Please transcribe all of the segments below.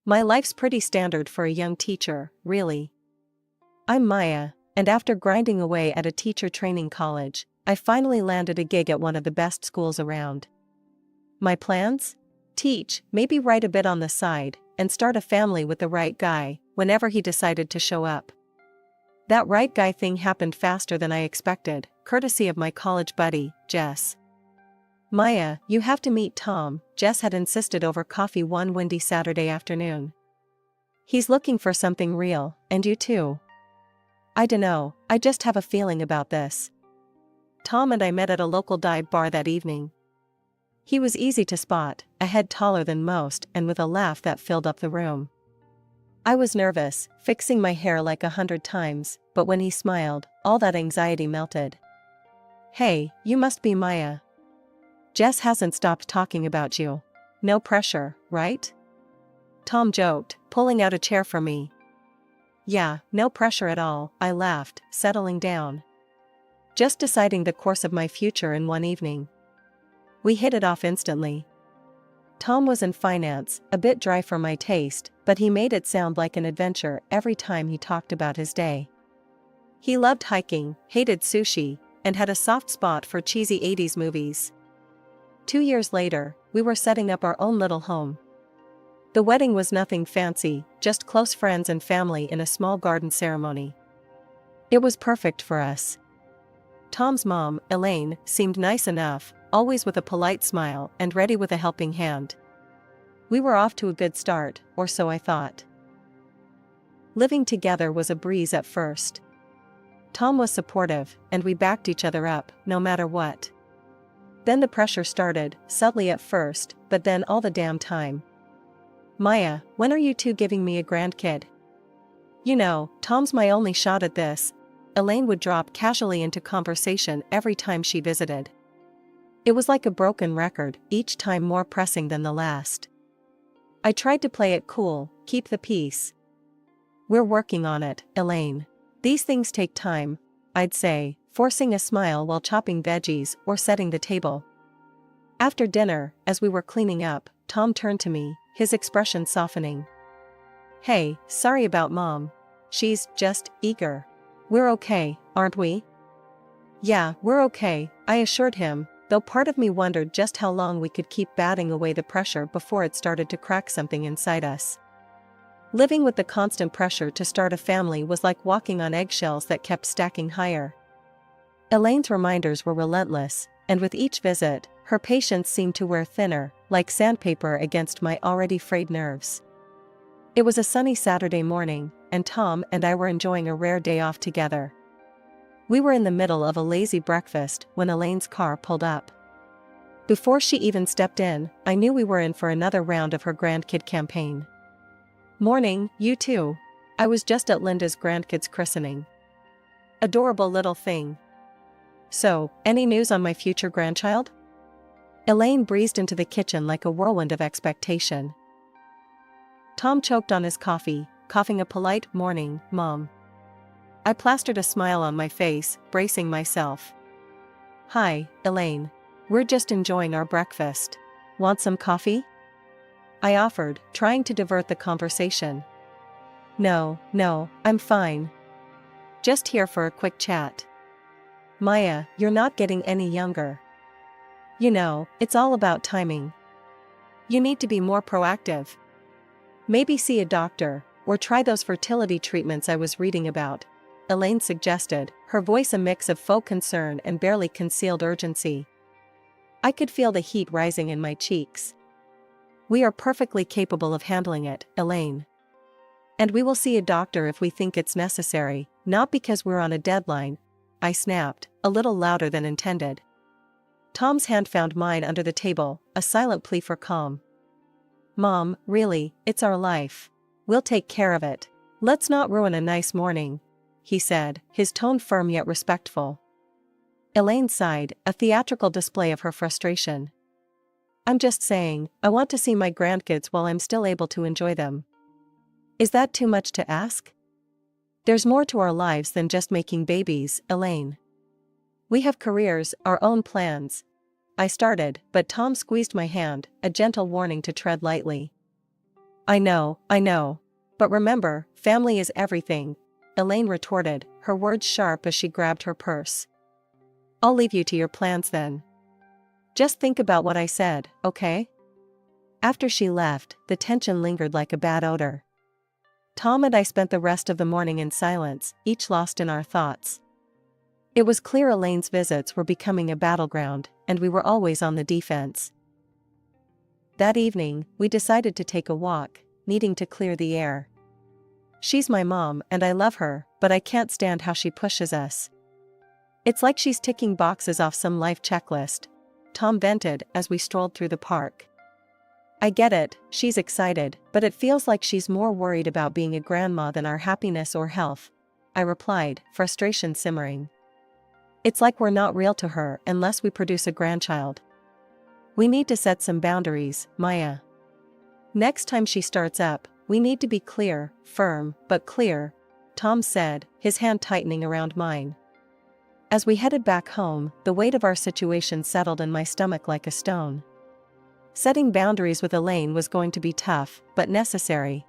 My life's pretty standard for a young teacher, really. I'm Maya, and after grinding away at a teacher training college, I finally landed a gig at one of the best schools around. My plans? Teach, maybe write a bit on the side, and start a family with the right guy, whenever he decided to show up. That right guy thing happened faster than I expected, courtesy of my college buddy, Jess. Maya, you have to meet Tom, Jess had insisted over coffee one windy Saturday afternoon. He's looking for something real, and you too. I dunno, I just have a feeling about this. Tom and I met at a local dive bar that evening. He was easy to spot, a head taller than most and with a laugh that filled up the room. I was nervous, fixing my hair like 100 times, but when he smiled, all that anxiety melted. Hey, you must be Maya. Jess hasn't stopped talking about you. No pressure, right? Tom joked, pulling out a chair for me. Yeah, no pressure at all, I laughed, settling down. Just deciding the course of my future in one evening. We hit it off instantly. Tom was in finance, a bit dry for my taste, but he made it sound like an adventure every time he talked about his day. He loved hiking, hated sushi, and had a soft spot for cheesy 80s movies. 2 years later, we were setting up our own little home. The wedding was nothing fancy, just close friends and family in a small garden ceremony. It was perfect for us. Tom's mom, Elaine, seemed nice enough, always with a polite smile and ready with a helping hand. We were off to a good start, or so I thought. Living together was a breeze at first. Tom was supportive, and we backed each other up, no matter what. Then the pressure started, subtly at first, but then all the damn time. Maya, when are you two giving me a grandkid? You know, Tom's my only shot at this. Elaine would drop casually into conversation every time she visited. It was like a broken record, each time more pressing than the last. I tried to play it cool, keep the peace. We're working on it, Elaine. These things take time, I'd say, forcing a smile while chopping veggies or setting the table. After dinner, as we were cleaning up, Tom turned to me, his expression softening. Hey, sorry about Mom. She's just eager. We're okay, aren't we? Yeah, we're okay, I assured him, though part of me wondered just how long we could keep batting away the pressure before it started to crack something inside us. Living with the constant pressure to start a family was like walking on eggshells that kept stacking higher. Elaine's reminders were relentless, and with each visit, her patience seemed to wear thinner, like sandpaper against my already frayed nerves. It was a sunny Saturday morning, and Tom and I were enjoying a rare day off together. We were in the middle of a lazy breakfast when Elaine's car pulled up. Before she even stepped in, I knew we were in for another round of her grandkid campaign. Morning, you two. I was just at Linda's grandkid's christening. Adorable little thing. So, any news on my future grandchild? Elaine breezed into the kitchen like a whirlwind of expectation. Tom choked on his coffee, coughing a polite "Morning, Mom." I plastered a smile on my face, bracing myself. Hi, Elaine. We're just enjoying our breakfast. Want some coffee? I offered, trying to divert the conversation. No, I'm fine. Just here for a quick chat. Maya, you're not getting any younger. You know, it's all about timing. You need to be more proactive. Maybe see a doctor, or try those fertility treatments I was reading about, Elaine suggested, her voice a mix of faux concern and barely concealed urgency. I could feel the heat rising in my cheeks. We are perfectly capable of handling it, Elaine. And we will see a doctor if we think it's necessary, not because we're on a deadline, I snapped, a little louder than intended. Tom's hand found mine under the table, a silent plea for calm. Mom, really, it's our life. We'll take care of it. Let's not ruin a nice morning, he said, his tone firm yet respectful. Elaine sighed, a theatrical display of her frustration. I'm just saying, I want to see my grandkids while I'm still able to enjoy them. Is that too much to ask? There's more to our lives than just making babies, Elaine. We have careers, our own plans. I started, but Tom squeezed my hand, a gentle warning to tread lightly. I know. But remember, family is everything, Elaine retorted, her words sharp as she grabbed her purse. I'll leave you to your plans then. Just think about what I said, okay? After she left, the tension lingered like a bad odor. Tom and I spent the rest of the morning in silence, each lost in our thoughts. It was clear Elaine's visits were becoming a battleground, and we were always on the defense. That evening, we decided to take a walk, needing to clear the air. She's my mom and I love her, but I can't stand how she pushes us. It's like she's ticking boxes off some life checklist, Tom vented as we strolled through the park. I get it, she's excited, but it feels like she's more worried about being a grandma than our happiness or health, I replied, frustration simmering. It's like we're not real to her unless we produce a grandchild. We need to set some boundaries, Maya. Next time she starts up, we need to be clear, firm, but clear, Tom said, his hand tightening around mine. As we headed back home, the weight of our situation settled in my stomach like a stone. Setting boundaries with Elaine was going to be tough, but necessary.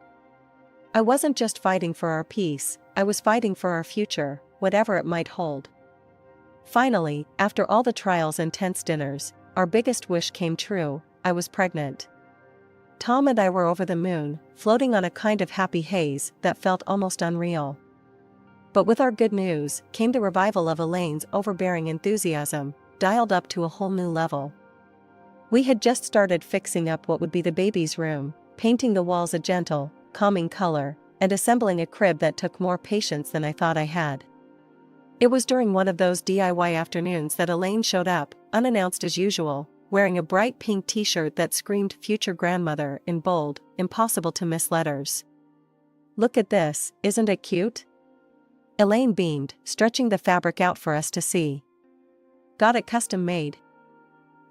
I wasn't just fighting for our peace, I was fighting for our future, whatever it might hold. Finally, after all the trials and tense dinners, our biggest wish came true, I was pregnant. Tom and I were over the moon, floating on a kind of happy haze that felt almost unreal. But with our good news came the revival of Elaine's overbearing enthusiasm, dialed up to a whole new level. We had just started fixing up what would be the baby's room, painting the walls a gentle, calming color, and assembling a crib that took more patience than I thought I had. It was during one of those DIY afternoons that Elaine showed up, unannounced as usual, wearing a bright pink t-shirt that screamed future grandmother in bold, impossible to miss letters. Look at this, isn't it cute? Elaine beamed, stretching the fabric out for us to see. Got it custom made.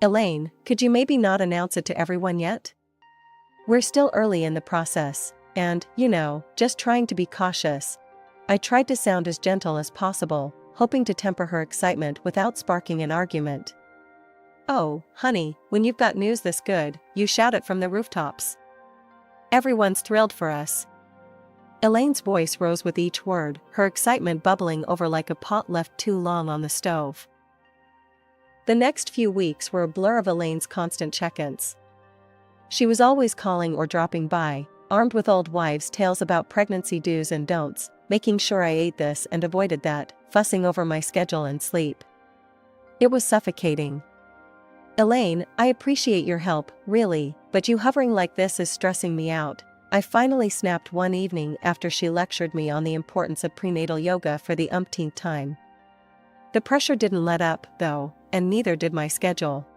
Elaine, could you maybe not announce it to everyone yet? We're still early in the process, and, just trying to be cautious. I tried to sound as gentle as possible, hoping to temper her excitement without sparking an argument. Oh, honey, when you've got news this good, you shout it from the rooftops. Everyone's thrilled for us. Elaine's voice rose with each word, her excitement bubbling over like a pot left too long on the stove. The next few weeks were a blur of Elaine's constant check-ins. She was always calling or dropping by, armed with old wives' tales about pregnancy do's and don'ts, making sure I ate this and avoided that, fussing over my schedule and sleep. It was suffocating. Elaine, I appreciate your help, really, but you hovering like this is stressing me out, I finally snapped one evening after she lectured me on the importance of prenatal yoga for the umpteenth time. The pressure didn't let up, though, and neither did my schedule.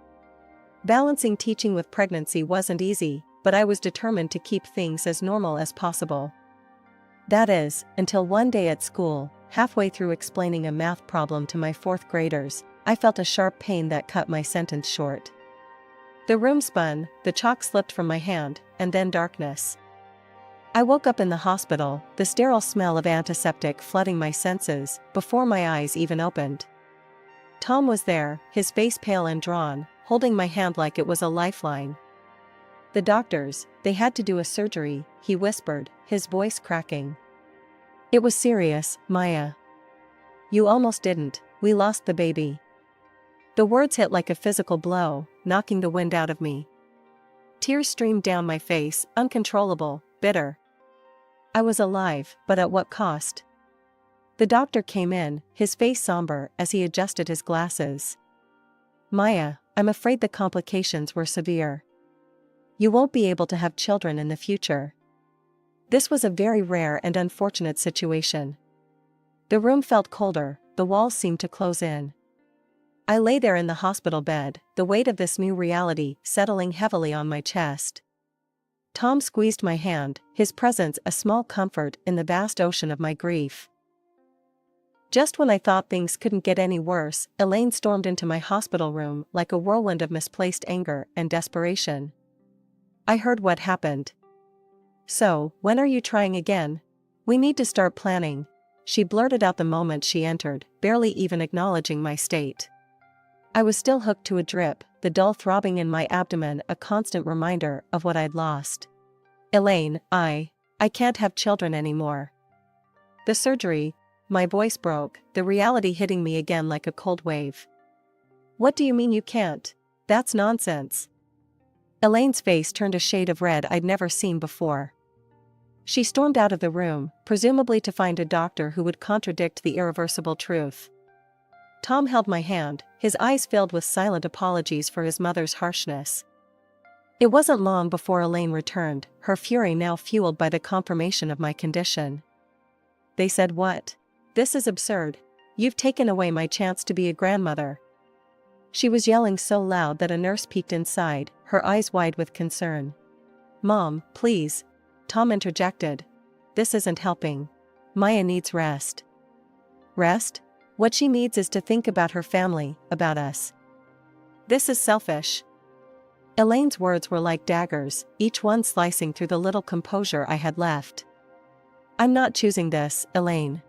Balancing teaching with pregnancy wasn't easy, but I was determined to keep things as normal as possible. That is, until one day at school, halfway through explaining a math problem to my fourth graders, I felt a sharp pain that cut my sentence short. The room spun, the chalk slipped from my hand, and then darkness. I woke up in the hospital, the sterile smell of antiseptic flooding my senses, before my eyes even opened. Tom was there, his face pale and drawn, holding my hand like it was a lifeline. The doctors, they had to do a surgery, he whispered, his voice cracking. It was serious, Maya. You almost didn't, we lost the baby. The words hit like a physical blow, knocking the wind out of me. Tears streamed down my face, uncontrollable, bitter. I was alive, but at what cost? The doctor came in, his face somber as he adjusted his glasses. Maya, I'm afraid the complications were severe. You won't be able to have children in the future. This was a very rare and unfortunate situation. The room felt colder, the walls seemed to close in. I lay there in the hospital bed, the weight of this new reality settling heavily on my chest. Tom squeezed my hand, his presence a small comfort in the vast ocean of my grief. Just when I thought things couldn't get any worse, Elaine stormed into my hospital room like a whirlwind of misplaced anger and desperation. I heard what happened. So, when are you trying again? We need to start planning, she blurted out the moment she entered, barely even acknowledging my state. I was still hooked to a drip, the dull throbbing in my abdomen a constant reminder of what I'd lost. Elaine, I can't have children anymore. The surgery, my voice broke, the reality hitting me again like a cold wave. What do you mean you can't? That's nonsense. Elaine's face turned a shade of red I'd never seen before. She stormed out of the room, presumably to find a doctor who would contradict the irreversible truth. Tom held my hand, his eyes filled with silent apologies for his mother's harshness. It wasn't long before Elaine returned, her fury now fueled by the confirmation of my condition. They said what? This is absurd. You've taken away my chance to be a grandmother. She was yelling so loud that a nurse peeked inside, her eyes wide with concern. Mom, please. Tom interjected. This isn't helping. Maya needs rest. Rest? What she needs is to think about her family, about us. This is selfish. Elaine's words were like daggers, each one slicing through the little composure I had left. I'm not choosing this, Elaine.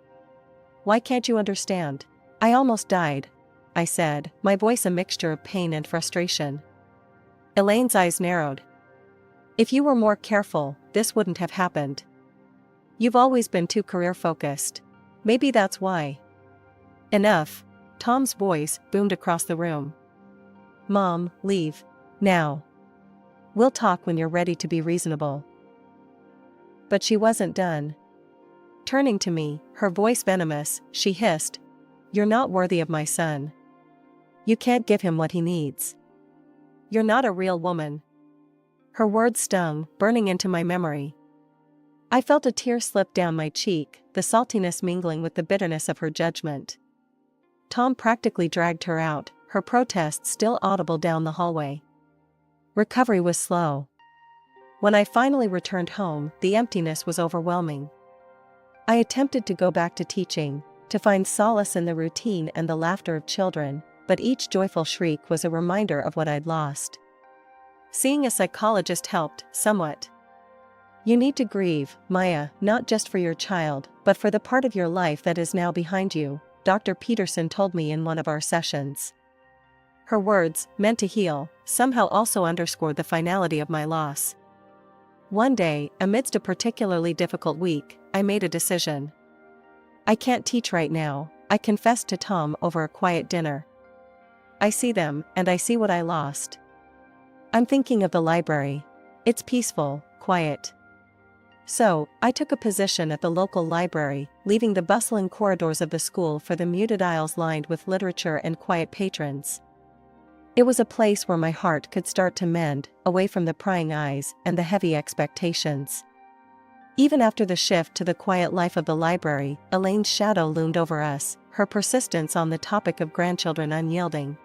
Why can't you understand? I almost died, I said, my voice a mixture of pain and frustration. Elaine's eyes narrowed. If you were more careful, this wouldn't have happened. You've always been too career-focused. Maybe that's why. Enough. Tom's voice boomed across the room. Mom, leave. Now. We'll talk when you're ready to be reasonable. But she wasn't done. Turning to me, her voice venomous, she hissed, You're not worthy of my son. You can't give him what he needs. You're not a real woman. Her words stung, burning into my memory. I felt a tear slip down my cheek, the saltiness mingling with the bitterness of her judgment. Tom practically dragged her out, her protests still audible down the hallway. Recovery was slow. When I finally returned home, the emptiness was overwhelming. I attempted to go back to teaching, to find solace in the routine and the laughter of children, but each joyful shriek was a reminder of what I'd lost. Seeing a psychologist helped, somewhat. You need to grieve, Maya, not just for your child, but for the part of your life that is now behind you, Dr. Peterson told me in one of our sessions. Her words, meant to heal, somehow also underscored the finality of my loss. One day, amidst a particularly difficult week, I made a decision. I can't teach right now, I confessed to Tom over a quiet dinner. I see them, and I see what I lost. I'm thinking of the library. It's peaceful, quiet. So, I took a position at the local library, leaving the bustling corridors of the school for the muted aisles lined with literature and quiet patrons. It was a place where my heart could start to mend, away from the prying eyes and the heavy expectations. Even after the shift to the quiet life of the library, Elaine's shadow loomed over us, her persistence on the topic of grandchildren unyielding.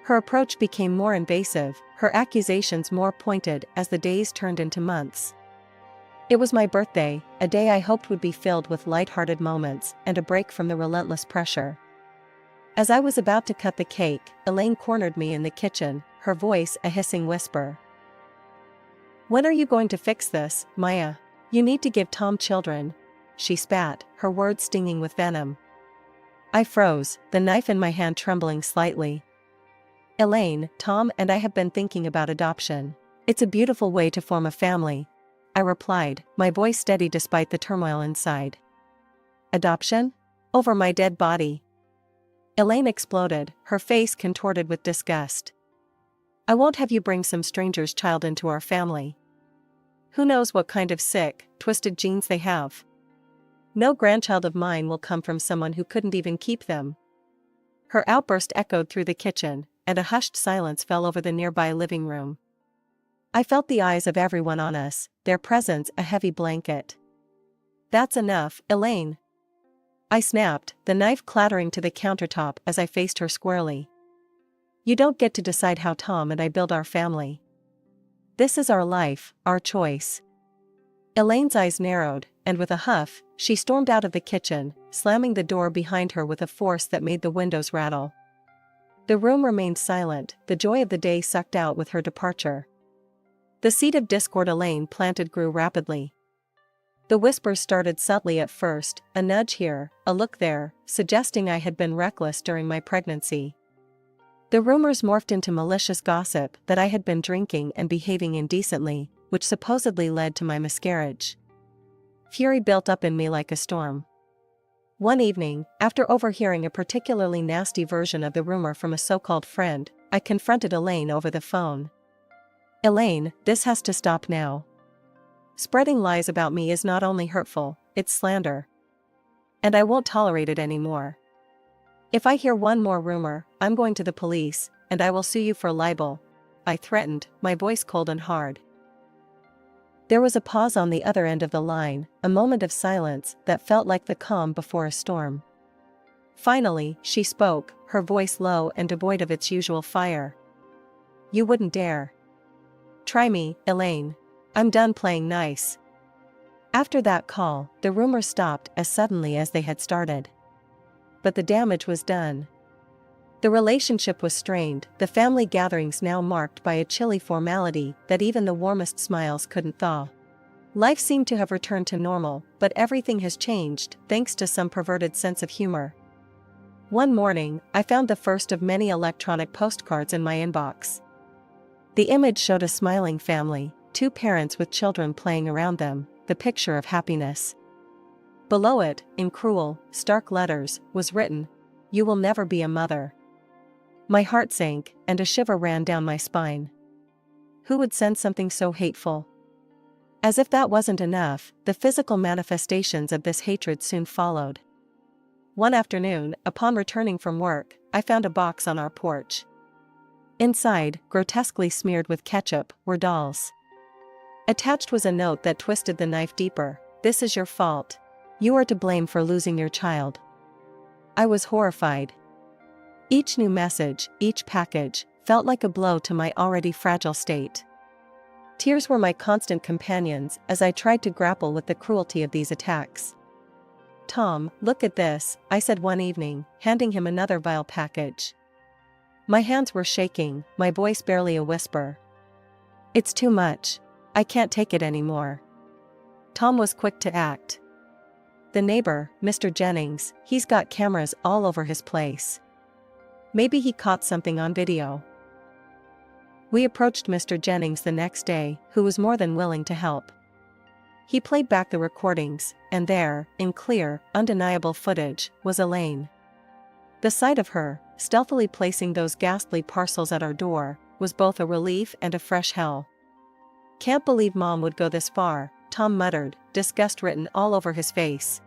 Her approach became more invasive, her accusations more pointed as the days turned into months. It was my birthday, a day I hoped would be filled with light-hearted moments and a break from the relentless pressure. As I was about to cut the cake, Elaine cornered me in the kitchen, her voice a hissing whisper. When are you going to fix this, Maya? You need to give Tom children. She spat, her words stinging with venom. I froze, the knife in my hand trembling slightly. Elaine, Tom and I have been thinking about adoption. It's a beautiful way to form a family, I replied, my voice steady despite the turmoil inside. Adoption? Over my dead body. Elaine exploded, her face contorted with disgust. I won't have you bring some stranger's child into our family. Who knows what kind of sick, twisted genes they have. No grandchild of mine will come from someone who couldn't even keep them. Her outburst echoed through the kitchen, and a hushed silence fell over the nearby living room. I felt the eyes of everyone on us, their presence a heavy blanket. That's enough, Elaine. I snapped, the knife clattering to the countertop as I faced her squarely. You don't get to decide how Tom and I build our family. This is our life, our choice. Elaine's eyes narrowed, and with a huff, she stormed out of the kitchen, slamming the door behind her with a force that made the windows rattle. The room remained silent, the joy of the day sucked out with her departure. The seed of discord Elaine planted grew rapidly. The whispers started subtly at first, a nudge here, a look there, suggesting I had been reckless during my pregnancy. The rumors morphed into malicious gossip that I had been drinking and behaving indecently, which supposedly led to my miscarriage. Fury built up in me like a storm. One evening, after overhearing a particularly nasty version of the rumor from a so-called friend, I confronted Elaine over the phone. "Elaine, this has to stop now. Spreading lies about me is not only hurtful, it's slander. And I won't tolerate it anymore. If I hear one more rumor, I'm going to the police, and I will sue you for libel," I threatened, my voice cold and hard. There was a pause on the other end of the line, a moment of silence that felt like the calm before a storm. Finally, she spoke, her voice low and devoid of its usual fire. "You wouldn't dare. Try me, Elaine. I'm done playing nice." After that call, the rumors stopped as suddenly as they had started. But the damage was done. The relationship was strained, the family gatherings now marked by a chilly formality that even the warmest smiles couldn't thaw. Life seemed to have returned to normal, but everything has changed, thanks to some perverted sense of humor. One morning, I found the first of many electronic postcards in my inbox. The image showed a smiling family, 2 parents with children playing around them, the picture of happiness. Below it, in cruel, stark letters, was written, "You will never be a mother." My heart sank, and a shiver ran down my spine. Who would send something so hateful? As if that wasn't enough, the physical manifestations of this hatred soon followed. One afternoon, upon returning from work, I found a box on our porch. Inside, grotesquely smeared with ketchup, were dolls. Attached was a note that twisted the knife deeper. "This is your fault. You are to blame for losing your child." I was horrified. Each new message, each package, felt like a blow to my already fragile state. Tears were my constant companions as I tried to grapple with the cruelty of these attacks. "Tom, look at this," I said one evening, handing him another vile package. My hands were shaking, my voice barely a whisper. "It's too much. I can't take it anymore." Tom was quick to act. "The neighbor, Mr. Jennings, he's got cameras all over his place. Maybe he caught something on video." We approached Mr. Jennings the next day, who was more than willing to help. He played back the recordings, and there, in clear, undeniable footage, was Elaine. The sight of her, stealthily placing those ghastly parcels at our door, was both a relief and a fresh hell. "Can't believe Mom would go this far," Tom muttered, disgust written all over his face.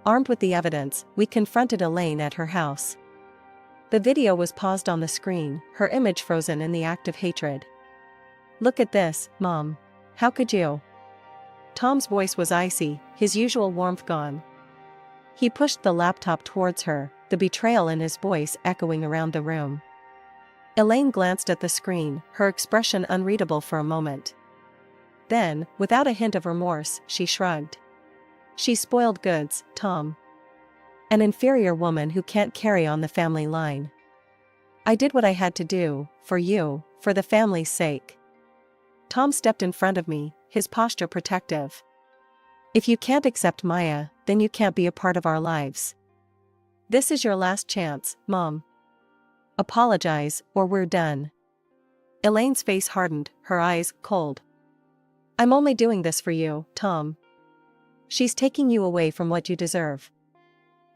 Armed with the evidence, we confronted Elaine at her house. The video was paused on the screen, her image frozen in the act of hatred. "Look at this, Mom. How could you?" Tom's voice was icy, his usual warmth gone. He pushed the laptop towards her, the betrayal in his voice echoing around the room. Elaine glanced at the screen, her expression unreadable for a moment. Then, without a hint of remorse, she shrugged. "She's spoiled goods, Tom. An inferior woman who can't carry on the family line. I did what I had to do, for you, for the family's sake." Tom stepped in front of me, his posture protective. "If you can't accept Maya, then you can't be a part of our lives. This is your last chance, Mom. Apologize, or we're done." Elaine's face hardened, her eyes cold. "I'm only doing this for you, Tom. She's taking you away from what you deserve."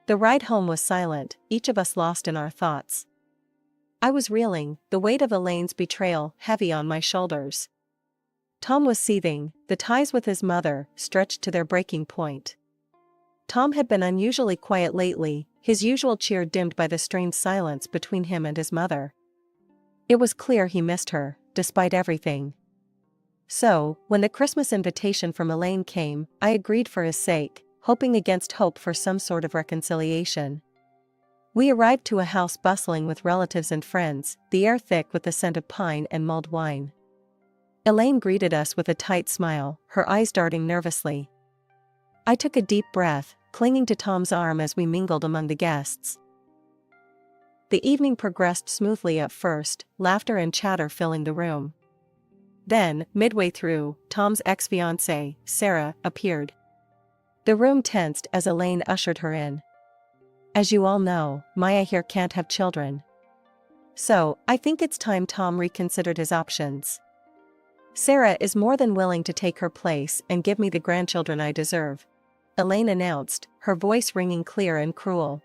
The ride home was silent, each of us lost in our thoughts. I was reeling, the weight of Elaine's betrayal heavy on my shoulders. Tom was seething, the ties with his mother stretched to their breaking point. Tom had been unusually quiet lately, his usual cheer dimmed by the strained silence between him and his mother. It was clear he missed her, despite everything. So, when the Christmas invitation from Elaine came, I agreed for his sake, hoping against hope for some sort of reconciliation. We arrived to a house bustling with relatives and friends, the air thick with the scent of pine and mulled wine. Elaine greeted us with a tight smile, her eyes darting nervously. I took a deep breath, clinging to Tom's arm as we mingled among the guests. The evening progressed smoothly at first, laughter and chatter filling the room. Then, midway through, Tom's ex-fiancée, Sarah, appeared. The room tensed as Elaine ushered her in. "As you all know, Maya here can't have children. So, I think it's time Tom reconsidered his options." Sarah is more than willing to take her place and give me the grandchildren I deserve, Elaine announced, her voice ringing clear and cruel.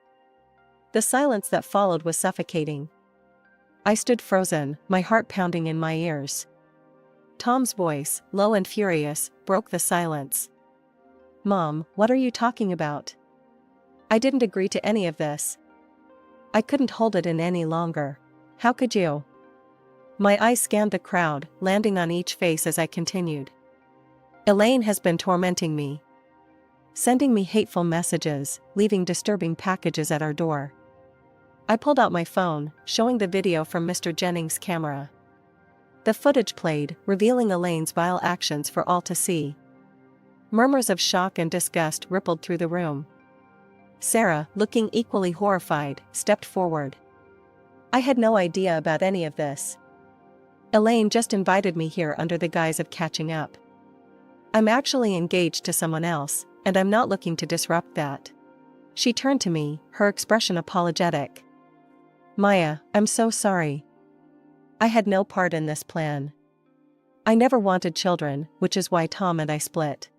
The silence that followed was suffocating. I stood frozen, my heart pounding in my ears. Tom's voice, low and furious, broke the silence. Mom, what are you talking about? I didn't agree to any of this. I couldn't hold it in any longer. How could you? My eyes scanned the crowd, landing on each face as I continued. Elaine has been tormenting me. Sending me hateful messages, leaving disturbing packages at our door. I pulled out my phone, showing the video from Mr. Jennings' camera. The footage played, revealing Elaine's vile actions for all to see. Murmurs of shock and disgust rippled through the room. Sarah, looking equally horrified, stepped forward. I had no idea about any of this. Elaine just invited me here under the guise of catching up. I'm actually engaged to someone else, and I'm not looking to disrupt that. She turned to me, her expression apologetic. Maya, I'm so sorry. I had no part in this plan. I never wanted children, which is why Tom and I split.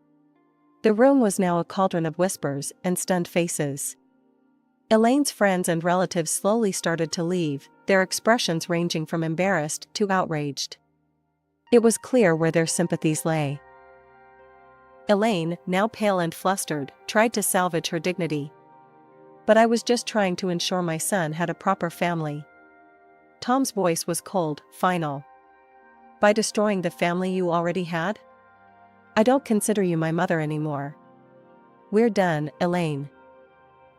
The room was now a cauldron of whispers and stunned faces. Elaine's friends and relatives slowly started to leave, their expressions ranging from embarrassed to outraged. It was clear where their sympathies lay. Elaine, now pale and flustered, tried to salvage her dignity. But I was just trying to ensure my son had a proper family. Tom's voice was cold, final. By destroying the family you already had? I don't consider you my mother anymore. We're done, Elaine.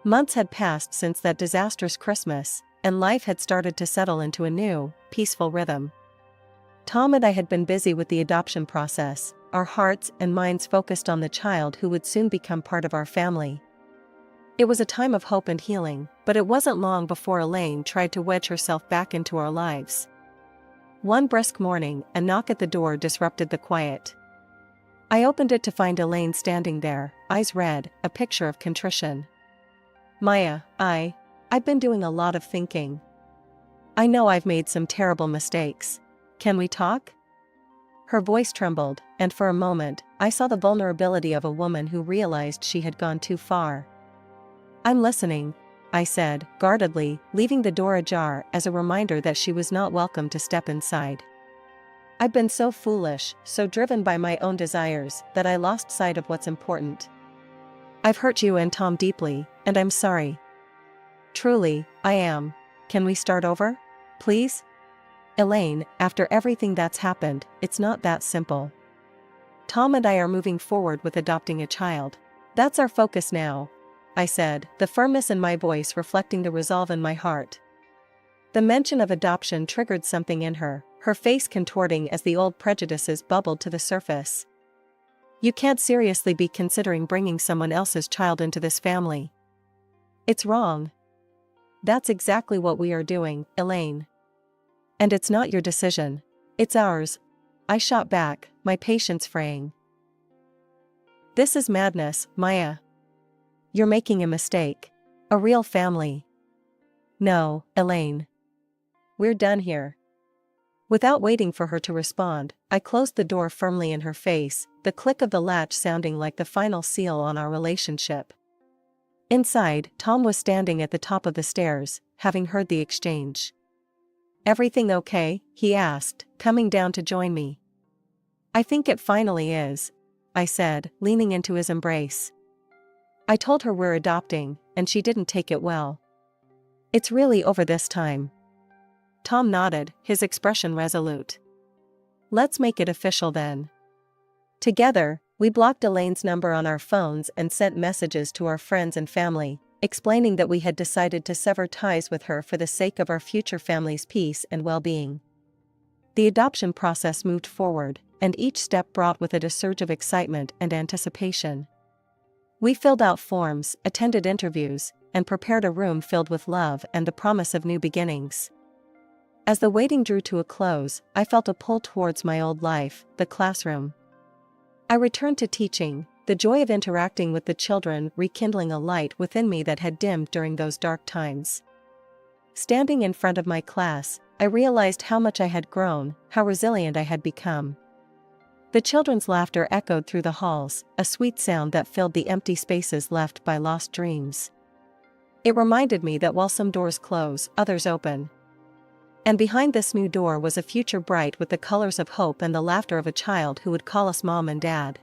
Months had passed since that disastrous Christmas, and life had started to settle into a new, peaceful rhythm. Tom and I had been busy with the adoption process, our hearts and minds focused on the child who would soon become part of our family. It was a time of hope and healing, but it wasn't long before Elaine tried to wedge herself back into our lives. One brisk morning, a knock at the door disrupted the quiet. I opened it to find Elaine standing there, eyes red, a picture of contrition. Maya, I've been doing a lot of thinking. I know I've made some terrible mistakes. Can we talk? Her voice trembled, and for a moment, I saw the vulnerability of a woman who realized she had gone too far. I'm listening, I said, guardedly, leaving the door ajar as a reminder that she was not welcome to step inside. I've been so foolish, so driven by my own desires, that I lost sight of what's important. I've hurt you and Tom deeply, and I'm sorry. Truly, I am. Can we start over? Please? Elaine, after everything that's happened, it's not that simple. Tom and I are moving forward with adopting a child. That's our focus now, I said, the firmness in my voice reflecting the resolve in my heart. The mention of adoption triggered something in her, her face contorting as the old prejudices bubbled to the surface. You can't seriously be considering bringing someone else's child into this family. It's wrong. That's exactly what we are doing, Elaine. And it's not your decision. It's ours. I shot back, my patience fraying. This is madness, Maya. You're making a mistake. A real family. No, Elaine. We're done here. Without waiting for her to respond, I closed the door firmly in her face, the click of the latch sounding like the final seal on our relationship. Inside, Tom was standing at the top of the stairs, having heard the exchange. Everything okay? He asked, coming down to join me. I think it finally is, I said, leaning into his embrace. I told her we're adopting, and she didn't take it well. It's really over this time. Tom nodded, his expression resolute. Let's make it official then. Together, we blocked Elaine's number on our phones and sent messages to our friends and family, explaining that we had decided to sever ties with her for the sake of our future family's peace and well-being. The adoption process moved forward, and each step brought with it a surge of excitement and anticipation. We filled out forms, attended interviews, and prepared a room filled with love and the promise of new beginnings. As the waiting drew to a close, I felt a pull towards my old life, the classroom. I returned to teaching, the joy of interacting with the children rekindling a light within me that had dimmed during those dark times. Standing in front of my class, I realized how much I had grown, how resilient I had become. The children's laughter echoed through the halls, a sweet sound that filled the empty spaces left by lost dreams. It reminded me that while some doors close, others open. And behind this new door was a future bright with the colors of hope and the laughter of a child who would call us mom and dad.